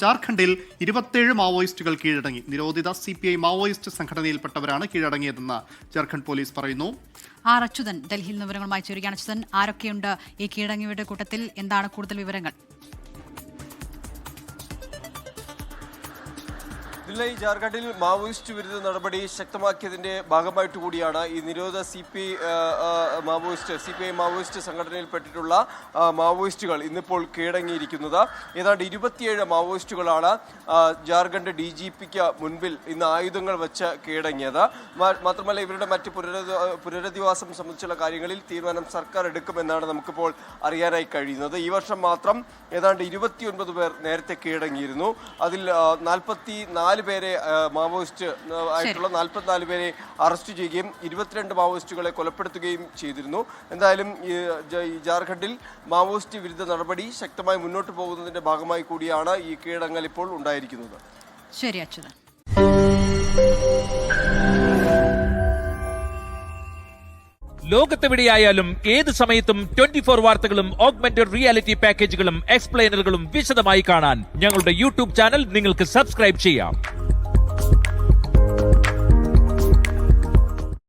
ജാർഖണ്ഡിൽ 27 മാവോയിസ്റ്റുകൾ കീഴടങ്ങി. നിരോധിത CPI മാവോയിസ്റ്റ് സംഘടനയിൽപ്പെട്ടവരാണ് കീഴടങ്ങിയതെന്ന് ജാർഖണ്ഡ് പോലീസ് പറയുന്നു. അച്യുതൻ ഡൽഹിയിൽ നിന്ന് വിവരങ്ങളുമായി ചേരുകയാണ്. അച്യുതൻ, ആരൊക്കെയുണ്ട് ഈ കീഴടങ്ങിയവരുടെ കൂട്ടത്തിൽ? എന്താണ് കൂടുതൽ വിവരങ്ങൾ? ഈ ജാർഖണ്ഡിൽ മാവോയിസ്റ്റ് വിരുദ്ധ നടപടി ശക്തമാക്കിയതിന്റെ ഭാഗമായിട്ട് കൂടിയാണ് ഈ നിരോധ CPI മാവോയിസ്റ്റ് സംഘടനയിൽപ്പെട്ടിട്ടുള്ള മാവോയിസ്റ്റുകൾ ഇന്നിപ്പോൾ കീഴടങ്ങിയിരിക്കുന്നത്. ഏതാണ്ട് 27 മാവോയിസ്റ്റുകളാണ് ജാർഖണ്ഡ് DGPക്ക് മുൻപിൽ ഇന്ന് ആയുധങ്ങൾ വെച്ച് കീഴടങ്ങിയത്. മാത്രമല്ല ഇവരുടെ മറ്റ് പുനരധിവാസം സംബന്ധിച്ചുള്ള കാര്യങ്ങളിൽ തീരുമാനം സർക്കാർ എടുക്കുമെന്നാണ് നമുക്കിപ്പോൾ അറിയാനായി കഴിയുന്നത്. ഈ വർഷം മാത്രം ഏതാണ്ട് 29 പേർ നേരത്തെ കീഴടങ്ങിയിരുന്നു. അതിൽ 44 പേരെ മാവോയിസ്റ്റ് ആയിട്ടുള്ള 44 പേരെ അറസ്റ്റ് ചെയ്യുകയും 22 മാവോയിസ്റ്റുകളെ കൊലപ്പെടുത്തുകയും ചെയ്തിരുന്നു. എന്തായാലും ജാർഖണ്ഡിൽ മാവോയിസ്റ്റ് വിരുദ്ധ നടപടി ശക്തമായി മുന്നോട്ട് പോകുന്നതിന്റെ ഭാഗമായി കൂടിയാണ് ഈ കീഴടങ്ങൽ ഇപ്പോൾ ഉണ്ടായിരിക്കുന്നത്. ശരി അച്യുതൻ. ലോകത്തെവിടെയായാലും ഏത് സമയത്തും 24 വാർത്തകളും ഓഗ്മെന്റഡ് റിയാലിറ്റി പാക്കേജുകളും എക്സ്പ്ലെയിനറുകളും വിശദമായി കാണാൻ ഞങ്ങളുടെ YouTube ചാനൽ നിങ്ങൾക്ക് സബ്സ്ക്രൈബ് ചെയ്യാം.